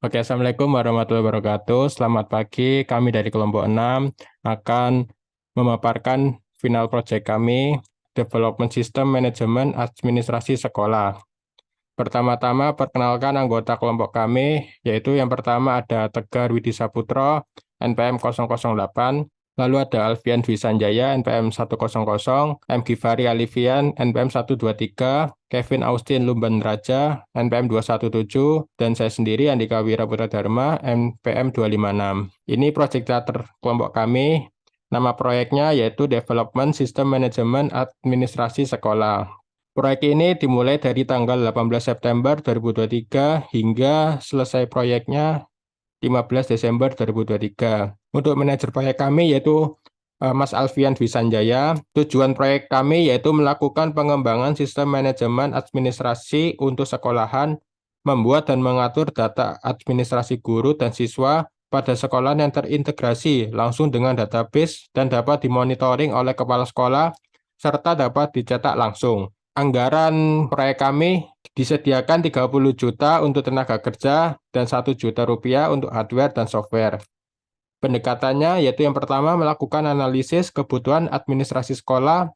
Oke, Assalamualaikum warahmatullahi wabarakatuh. Selamat pagi, kami dari kelompok 6 akan memaparkan final project kami, Development System Manajemen Administrasi Sekolah. Pertama-tama, perkenalkan anggota kelompok kami, yaitu yang pertama ada Tegar Widi Saputro, NPM 008, lalu ada Alfian Dwi Sanjaya, NPM 100, M. Givari Alifian, NPM 123, Kevin Austin Lumban Raja, NPM 217, dan saya sendiri Andika Wiraputra Dharma, NPM 256. Ini proyek teater kelompok kami. Nama proyeknya yaitu Development System Management Administrasi Sekolah. Proyek ini dimulai dari tanggal 18 September 2023 hingga selesai proyeknya 15 Desember 2023. Untuk manajer proyek kami yaitu Mas Alfian Dwi Sanjaya. Tujuan proyek kami yaitu melakukan pengembangan sistem manajemen administrasi untuk sekolahan, membuat dan mengatur data administrasi guru dan siswa pada sekolah yang terintegrasi langsung dengan database dan dapat dimonitoring oleh kepala sekolah serta dapat dicetak langsung. Anggaran proyek kami disediakan 30 juta untuk tenaga kerja dan 1 juta rupiah untuk hardware dan software. Pendekatannya yaitu yang pertama melakukan analisis kebutuhan administrasi sekolah,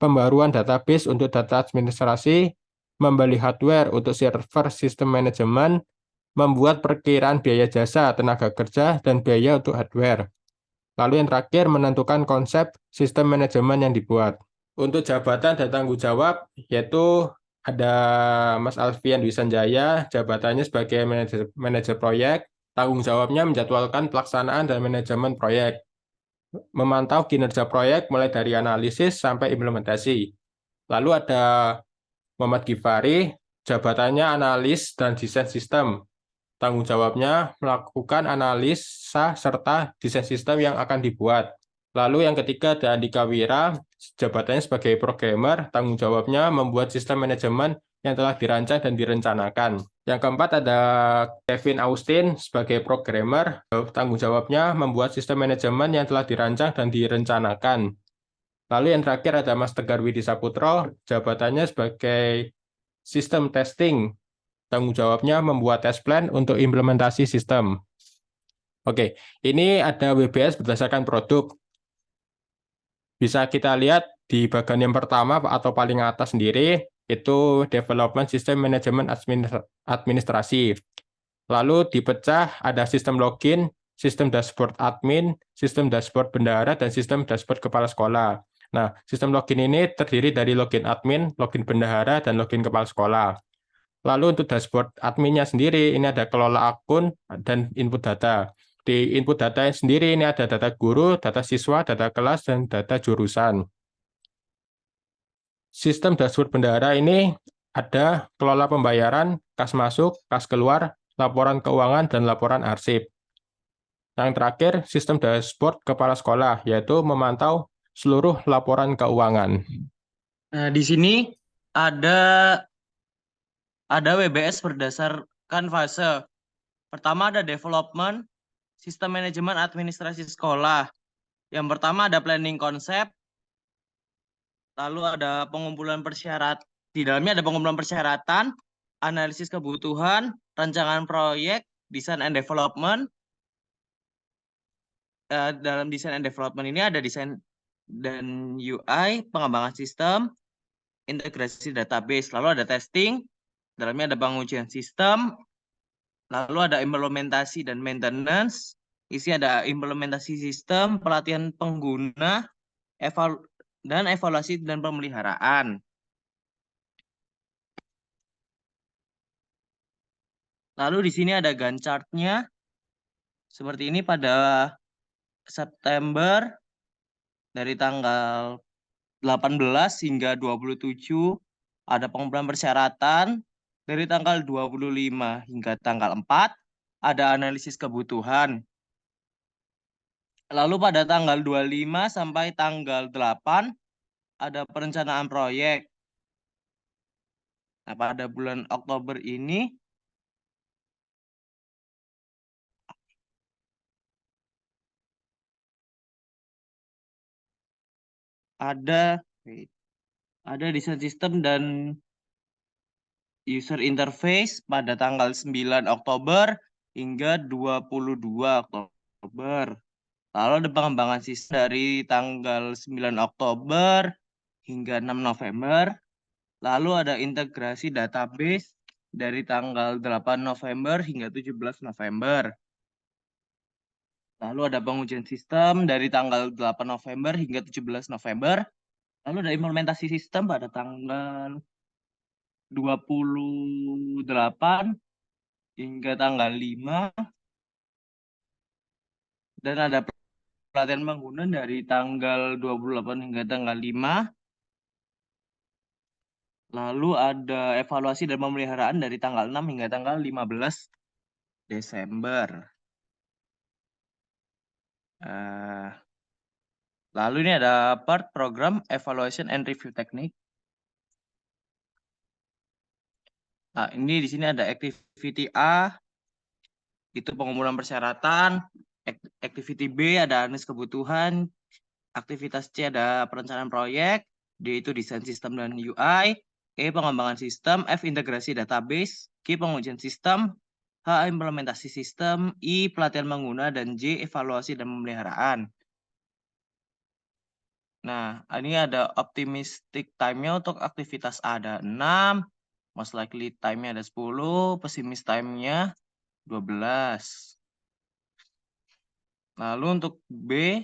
pembaruan database untuk data administrasi, membeli hardware untuk server sistem manajemen, membuat perkiraan biaya jasa tenaga kerja dan biaya untuk hardware. Lalu yang terakhir menentukan konsep sistem manajemen yang dibuat. Untuk jabatan dan tanggung jawab, yaitu ada Mas Alfian Dwi Sanjaya, jabatannya sebagai manajer proyek, tanggung jawabnya menjadwalkan pelaksanaan dan manajemen proyek, memantau kinerja proyek mulai dari analisis sampai implementasi. Lalu ada Muhammad Gifari, jabatannya analis dan desain sistem. Tanggung jawabnya melakukan analisa serta desain sistem yang akan dibuat. Lalu yang ketiga ada Andika Wira, jabatannya sebagai programmer, tanggung jawabnya membuat sistem manajemen yang telah dirancang dan direncanakan. Yang keempat ada Kevin Austin sebagai programmer, tanggung jawabnya membuat sistem manajemen yang telah dirancang dan direncanakan. Lalu yang terakhir ada Mas Tegar Widi Saputro, jabatannya sebagai sistem testing, tanggung jawabnya membuat test plan untuk implementasi sistem. Oke, ini ada WBS berdasarkan produk. Bisa kita lihat di bagian yang pertama atau paling atas sendiri, itu Development System Management Administrasi. Lalu dipecah ada sistem login, sistem dashboard admin, sistem dashboard bendahara, dan sistem dashboard kepala sekolah. Nah, sistem login ini terdiri dari login admin, login bendahara, dan login kepala sekolah. Lalu untuk dashboard adminnya sendiri, ini ada kelola akun dan input data. Di input data sendiri ini ada data guru, data siswa, data kelas, dan data jurusan. Sistem dashboard bendahara ini ada kelola pembayaran, kas masuk, kas keluar, laporan keuangan, dan laporan arsip. Yang terakhir, sistem dashboard kepala sekolah, yaitu memantau seluruh laporan keuangan. Nah, di sini ada WBS berdasarkan fase. Pertama ada development, sistem manajemen administrasi sekolah. Yang pertama ada planning konsep, lalu ada pengumpulan persyaratan. Di dalamnya ada pengumpulan persyaratan, analisis kebutuhan, rancangan proyek, design and development. Dalam design and development ini ada desain dan UI, pengembangan sistem, integrasi database, lalu ada testing, dalamnya ada pengujian sistem, lalu ada implementasi dan maintenance, isi ada implementasi sistem, pelatihan pengguna, dan evaluasi dan pemeliharaan. Lalu di sini ada Gantt chart-nya. Seperti ini pada September dari tanggal 18 hingga 27 ada pengumpulan persyaratan. Dari tanggal 25 hingga tanggal 4 ada analisis kebutuhan. Lalu pada tanggal 25 sampai tanggal 8 ada perencanaan proyek. Nah, pada bulan Oktober ini ada desain sistem dan user interface pada tanggal 9 Oktober hingga 22 Oktober. Lalu ada pengembangan sistem dari tanggal 9 Oktober hingga 6 November. Lalu ada integrasi database dari tanggal 8 November hingga 17 November. Lalu ada pengujian sistem dari tanggal 8 November hingga 17 November. Lalu ada implementasi sistem pada tanggal 28 hingga tanggal 5. Dan ada pelatihan pengguna dari tanggal 28 hingga tanggal 5. Lalu ada evaluasi dan pemeliharaan dari tanggal 6 hingga tanggal 15 Desember. Lalu ini ada part program evaluation and review technique. Nah, ini di sini ada activity A, itu pengumpulan persyaratan. Activity B ada analisis kebutuhan. Aktivitas C ada perencanaan proyek. D itu desain sistem dan UI. E pengembangan sistem. F integrasi database. G pengujian sistem. H implementasi sistem. I pelatihan pengguna. Dan J evaluasi dan pemeliharaan. Nah, ini ada optimistic time-nya untuk aktivitas A ada 6. Most likely time-nya ada 10. Pessimistic time-nya 12. Lalu untuk B,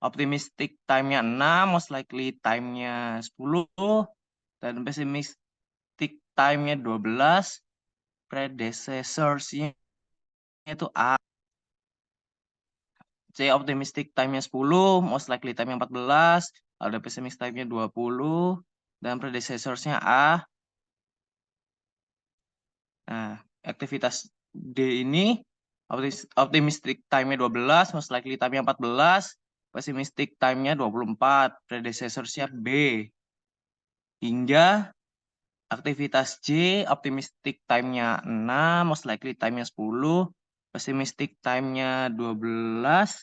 optimistic time-nya 6, most likely time-nya 10, dan pessimistic time-nya 12, predecessors-nya itu A. C, optimistic time-nya 10, most likely time-nya 14, ada pessimistic time-nya 20, dan predecessors-nya A. Nah, aktivitas D ini, optimistic time-nya 12, most likely time-nya 14, pessimistic time-nya 24, predecessors-nya B. Hingga aktivitas C, optimistic time-nya 6, most likely time-nya 10, pessimistic time-nya 12,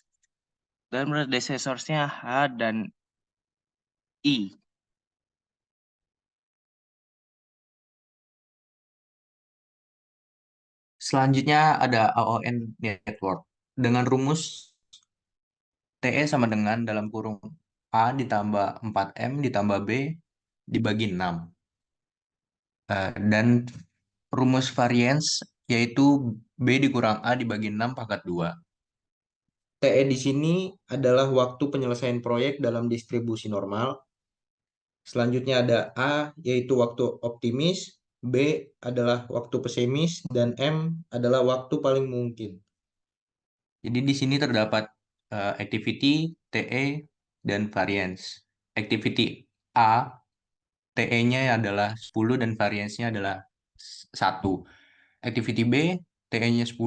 dan predecessors-nya H dan I. Selanjutnya ada AON network dengan rumus TE sama dengan dalam kurung A ditambah 4M ditambah B dibagi 6. Dan rumus variance yaitu B dikurang A dibagi 6 pangkat 2. TE di sini adalah waktu penyelesaian proyek dalam distribusi normal. Selanjutnya ada A yaitu waktu optimis, B adalah waktu pesimis, dan M adalah waktu paling mungkin. Jadi di sini terdapat activity, TE, dan variance. Activity A, TE-nya adalah 10 dan variance-nya adalah 1. Activity B, TE-nya 10,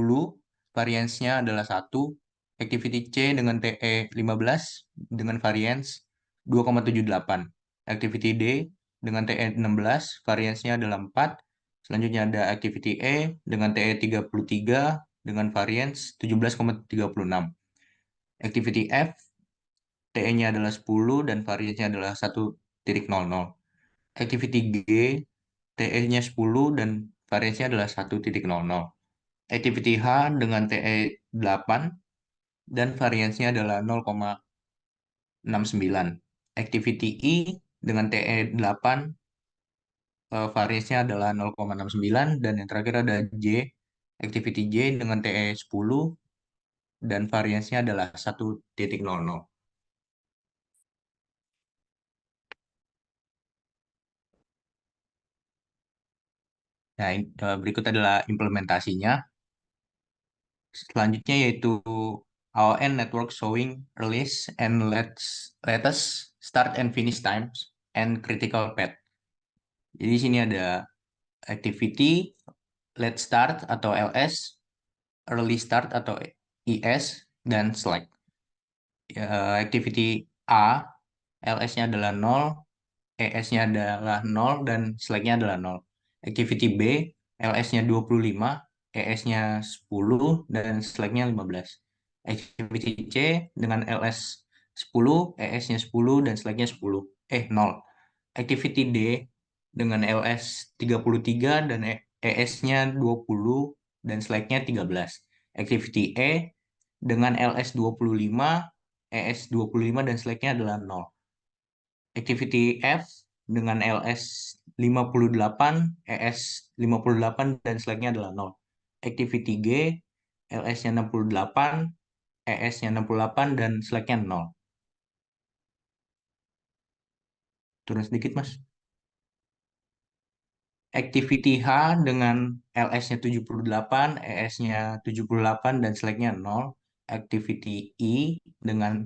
variance-nya adalah 1. Activity C dengan TE 15 dengan variance 2,78. Activity D dengan TE 16, variance-nya adalah 4. Selanjutnya ada activity E dengan TE 33 dengan variance 17,36. Activity F, TE-nya adalah 10 dan variance-nya adalah 1,00. Activity G, TE-nya 10 dan variance-nya adalah 1,00. Activity H dengan TE 8 dan variance-nya adalah 0,69. Activity I dengan TE 8, variance-nya adalah 0,69. Dan yang terakhir ada J, activity J dengan TE 10 dan variance-nya adalah 1,00. Nah, berikut adalah implementasinya. Selanjutnya yaitu AON network showing release and latest start and finish times and critical path. Jadi di sini ada activity, late start atau LS, early start atau IS, dan slack. Activity A, LS-nya adalah 0, ES-nya adalah 0, dan slack-nya adalah 0. Activity B, LS-nya 25, ES-nya 10, dan slack-nya 15. Activity C dengan LS 10, ES-nya 10, dan slack-nya 0. Activity D dengan LS 33 dan ES-nya 20 dan slack-nya 13. Activity E dengan LS 25, ES 25 dan slack-nya adalah 0. Activity F dengan LS 58, ES 58 dan slack-nya adalah 0. Activity G, LS-nya 68, ES-nya 68 dan slack-nya 0. Turun sedikit, Mas. Activity H dengan LS-nya 78, ES-nya 78 dan slack-nya 0. Activity I dengan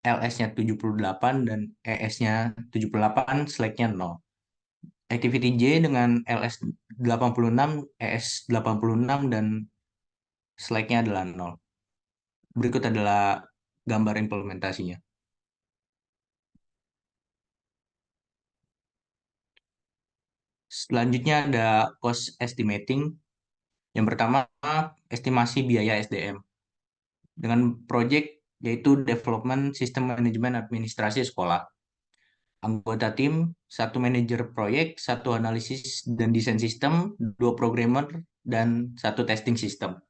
LS-nya 78 dan ES-nya 78, slack-nya 0. Activity J dengan LS 86, ES 86 dan slack-nya adalah 0. Berikut adalah gambar implementasinya. Selanjutnya ada cost estimating. Yang pertama, estimasi biaya SDM. Dengan project yaitu Development Sistem Manajemen Administrasi Sekolah. Anggota tim, 1 manajer proyek, 1 analisis dan desain sistem, 2 programmer, dan 1 testing sistem.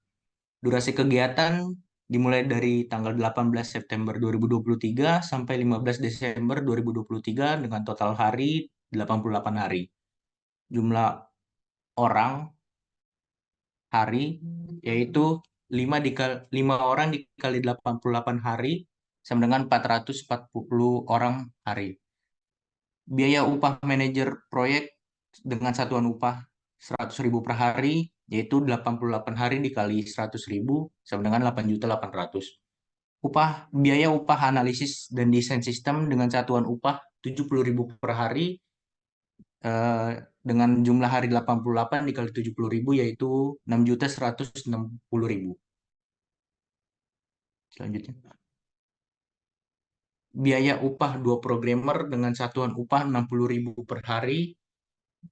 Durasi kegiatan dimulai dari tanggal 18 September 2023 sampai 15 Desember 2023 dengan total hari 88 hari. Jumlah orang hari yaitu 5 orang dikali 88 hari sama dengan 440 orang hari. Biaya upah manajer proyek dengan satuan upah 100.000 per hari, yaitu 88 hari dikali 100.000 sama dengan 8.800.000. Biaya upah analisis dan desain sistem dengan satuan upah 70.000 per hari, dengan jumlah hari 88 dikali 70.000 yaitu 6.160.000. Selanjutnya. Biaya upah 2 programmer dengan satuan upah 60.000 per hari,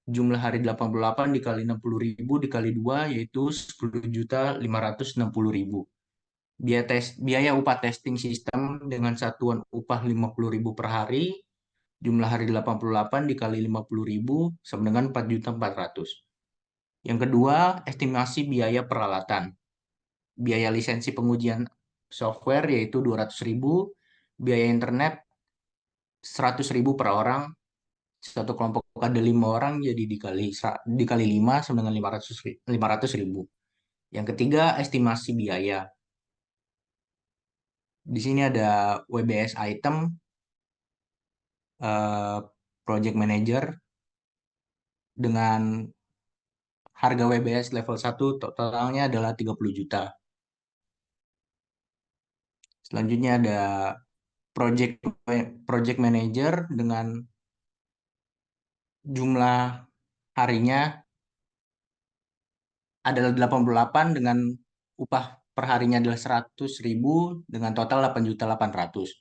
jumlah hari 88 dikali 60.000 dikali 2 yaitu 10.560.000. Biaya upah testing sistem dengan satuan upah 50.000 per hari, jumlah hari 88 dikali 50.000 sama dengan 4.400.000. Yang kedua, estimasi biaya peralatan. Biaya lisensi pengujian software yaitu 200.000, biaya internet 100.000 per orang. Satu kelompok ada 5 orang, jadi dikali 5 sama dengan 500.000. Yang ketiga, estimasi biaya. Di sini ada WBS item, project manager, dengan harga WBS level 1 totalnya adalah 30 juta. Selanjutnya ada project manager dengan jumlah harinya adalah 88 dengan upah per harinya adalah 100.000 dengan total 8.800.000.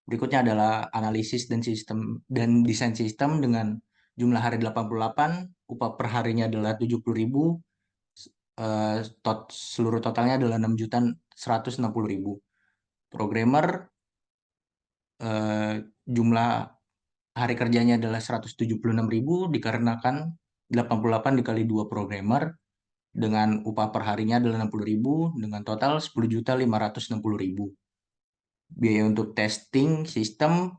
Berikutnya adalah analisis dan desain sistem dengan jumlah hari 88, upah per harinya adalah 70.000, seluruh totalnya adalah 6.160.000. Programmer, jumlah hari kerjanya adalah 176.000 dikarenakan 88 dikali 2 programmer dengan upah per harinya adalah 60.000 dengan total 10.560.000. Biaya untuk testing sistem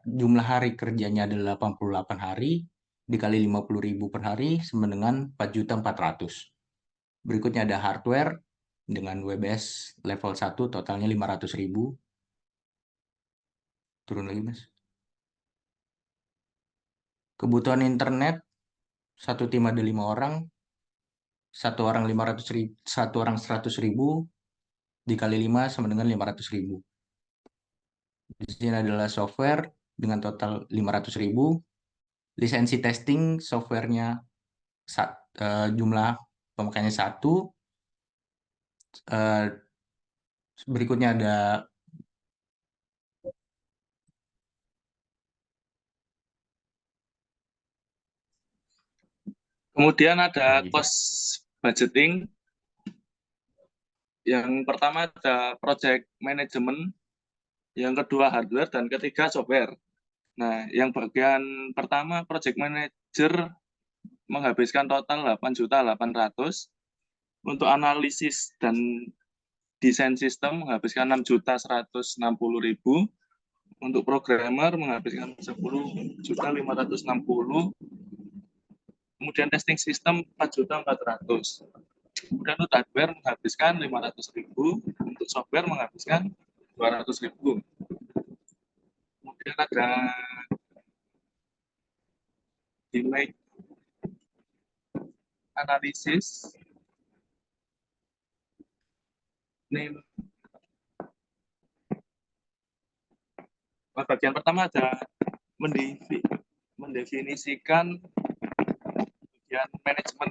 jumlah hari kerjanya adalah 88 hari dikali 50.000 per hari sama dengan 4.400.000. Berikutnya ada hardware dengan WBS level 1 totalnya 500.000. Turun lagi, Mas. Kebutuhan internet, satu tim ada 5 orang, satu orang 500.000, satu orang 100.000 dikali 5 sama dengan 500.000. Di sini adalah software dengan total 500.000. Lisensi testing softwarenya jumlah pemakaiannya 1. Berikutnya ada Kemudian ada cost budgeting. Yang pertama ada project management, yang kedua hardware, dan ketiga software. Nah, yang bagian pertama project manager menghabiskan total 8.800.000 Untuk analisis dan desain sistem menghabiskan 6.160.000. Untuk programmer menghabiskan 10.560.000. Kemudian testing sistem 4.400.000. Kemudian untuk hardware menghabiskan 500.000. Untuk software menghabiskan 200.000. Kemudian ada delay analisis. Ini bagian pertama ada mendefinisikan bagian manajemen.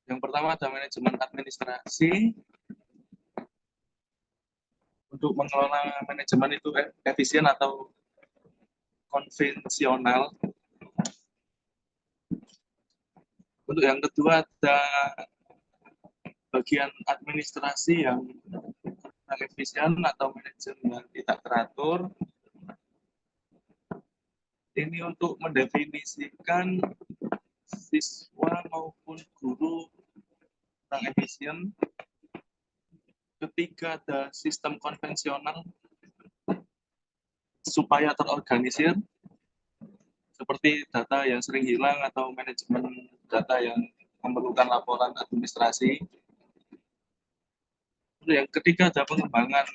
Yang pertama ada manajemen administrasi. Untuk mengelola manajemen itu efisien atau konvensional. Untuk yang kedua ada bagian administrasi yang efisien atau manajemen yang tidak teratur. Ini untuk mendefinisikan siswa maupun guru yang efisien. Ketiga ada sistem konvensional supaya terorganisir, seperti data yang sering hilang atau manajemen data yang memerlukan laporan administrasi. Yang ketiga ada pengembangan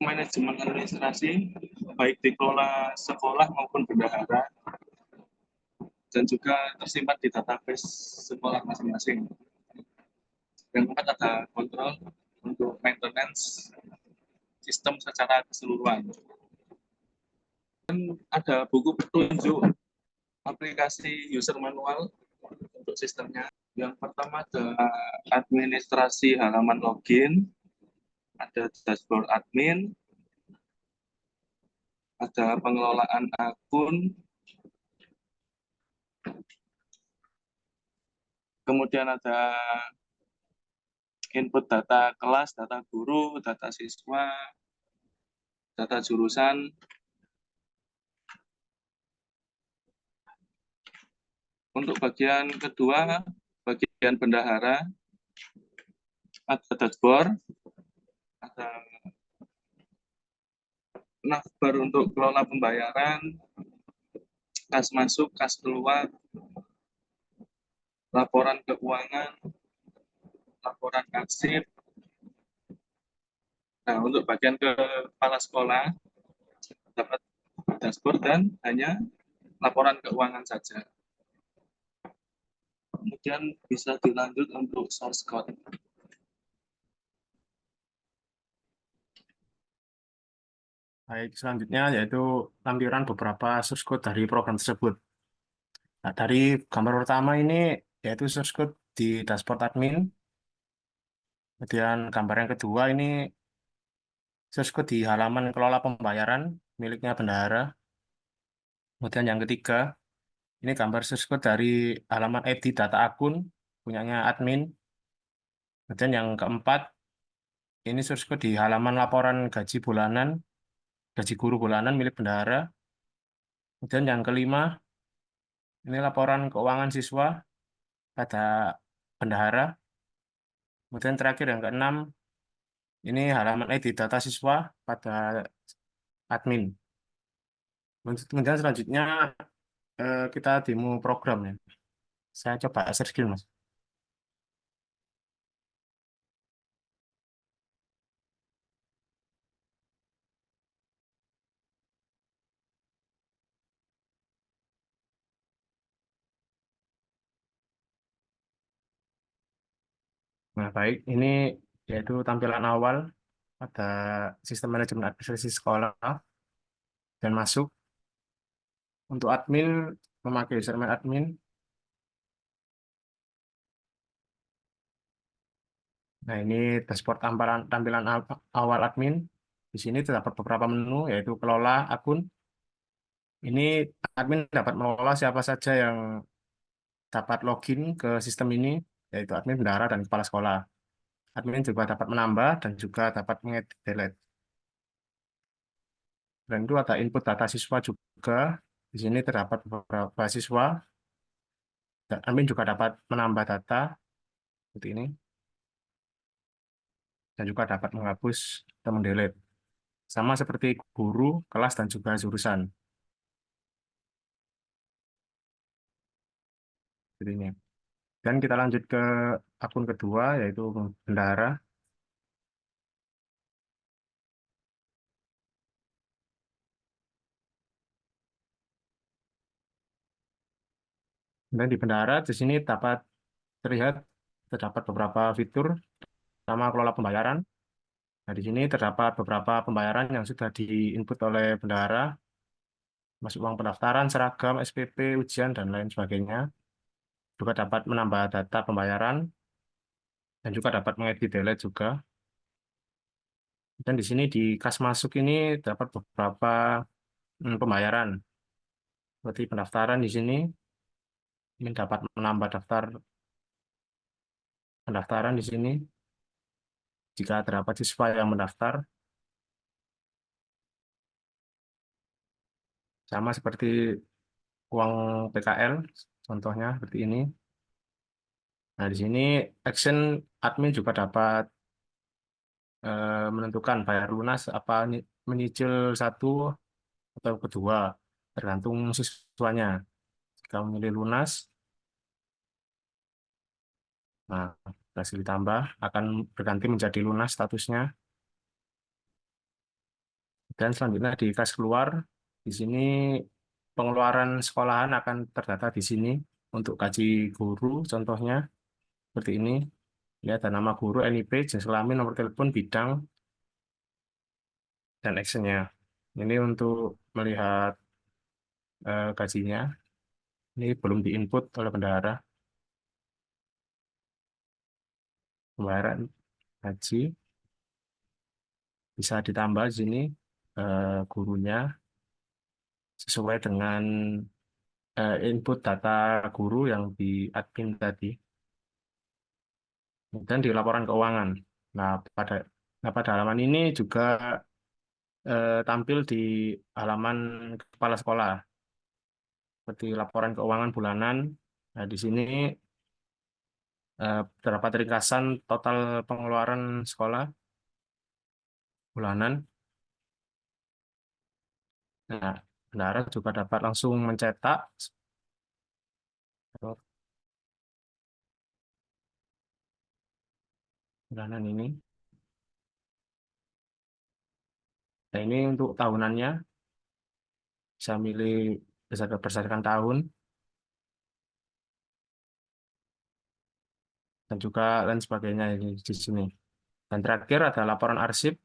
manajemen administrasi, baik dikelola sekolah maupun bendahara, dan juga tersimpan di database sekolah masing-masing. Yang keempat ada kontrol untuk maintenance sistem secara keseluruhan. Dan ada buku petunjuk aplikasi user manual untuk sistemnya. Yang pertama ada administrasi halaman login, ada dashboard admin, ada pengelolaan akun, kemudian ada input data kelas, data guru, data siswa, data jurusan. Untuk bagian kedua, bagian bendahara, ada dashboard, ada navbar untuk kelola pembayaran, kas masuk, kas keluar, laporan keuangan, laporan arsip. Nah, untuk bagian kepala sekolah, dapat dashboard dan hanya laporan keuangan saja. Kemudian bisa dilanjut untuk source code. Baik, selanjutnya yaitu lampiran beberapa source code dari program tersebut. Nah, dari gambar pertama ini yaitu source code di dashboard admin. Kemudian gambar yang kedua ini source code di halaman kelola pembayaran miliknya bendahara. Kemudian yang ketiga, ini gambar source code dari halaman edit data akun punyanya admin. Kemudian yang keempat, ini source code di halaman laporan gaji bulanan, gaji guru bulanan milik bendahara. Kemudian yang kelima, ini laporan keuangan siswa pada bendahara. Kemudian terakhir yang keenam, ini halaman edit data siswa pada admin. Kemudian selanjutnya kita demo program ya. Saya coba share screen, Mas. Nah, baik, ini yaitu tampilan awal ada sistem manajemen administrasi sekolah dan masuk. Untuk admin memakai username admin. Nah, ini dashboard tampilan awal admin. Di sini terdapat beberapa menu, yaitu kelola akun. Ini admin dapat mengelola siapa saja yang dapat login ke sistem ini, yaitu admin bendahara dan kepala sekolah. Admin juga dapat menambah dan juga dapat mengedit delete. Dan itu ada input data siswa juga. Di sini terdapat beberapa siswa. admin juga dapat menambah data seperti ini, dan juga dapat menghapus atau mendelete. Sama seperti guru, kelas, dan juga jurusan. Seperti ini. Dan kita lanjut ke akun kedua, yaitu bendahara. Dan di bendahara, di sini dapat terlihat terdapat beberapa fitur, sama kelola pembayaran. Nah, di sini terdapat beberapa pembayaran yang sudah diinput oleh bendahara, masuk uang pendaftaran, seragam, SPP, ujian, dan lain sebagainya. Juga dapat menambah data pembayaran, dan juga dapat mengedit delete juga. Dan di sini di kas masuk ini dapat beberapa pembayaran. Seperti pendaftaran di sini, ini dapat menambah daftar pendaftaran di sini. Jika terdapat siswa yang mendaftar, sama seperti uang PKL, contohnya seperti ini. Nah, di sini action admin juga dapat menentukan bayar lunas apa menyicil satu atau kedua, tergantung siswanya. Jika memilih lunas, nah hasil ditambah akan berganti menjadi lunas statusnya. Dan selanjutnya di kas keluar, di sini pengeluaran sekolahan akan terdata di sini untuk gaji guru, contohnya seperti ini. Lihat ada nama guru, NIP, jenis kelamin, nomor telepon, bidang, dan actionnya. Ini untuk melihat gajinya. Ini belum diinput oleh bendahara. Pembayaran gaji bisa ditambah di sini gurunya sesuai dengan input data guru yang di admin tadi. Dan di laporan keuangan. Nah, pada halaman ini juga tampil di halaman kepala sekolah seperti laporan keuangan bulanan. Nah, di sini terdapat ringkasan total pengeluaran sekolah bulanan. Nah, bendahara juga dapat langsung mencetak bulanan ini. Nah, ini untuk tahunannya, bisa milih berdasarkan tahun, dan juga lain sebagainya di sini. Dan terakhir ada laporan arsip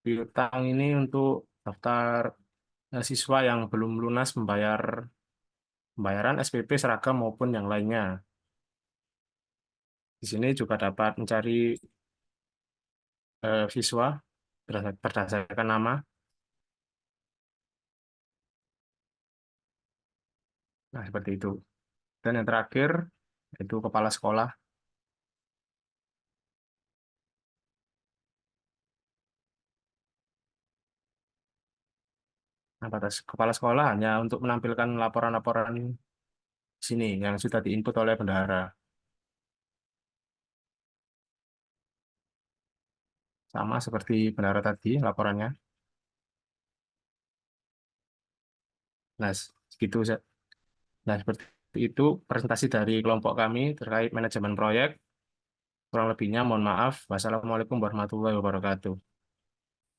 piutang ini untuk daftar siswa yang belum lunas membayar pembayaran SPP, seragam maupun yang lainnya. Di sini juga dapat mencari siswa berdasarkan nama. Nah, seperti itu. Dan yang terakhir, itu kepala sekolah. Nah, batas kepala sekolah hanya untuk menampilkan laporan-laporan sini yang sudah diinput oleh bendahara. Sama seperti bendahara tadi laporannya. Nah, segitu. Nah, seperti itu presentasi dari kelompok kami terkait manajemen proyek. Kurang lebihnya mohon maaf. Wassalamualaikum warahmatullahi wabarakatuh.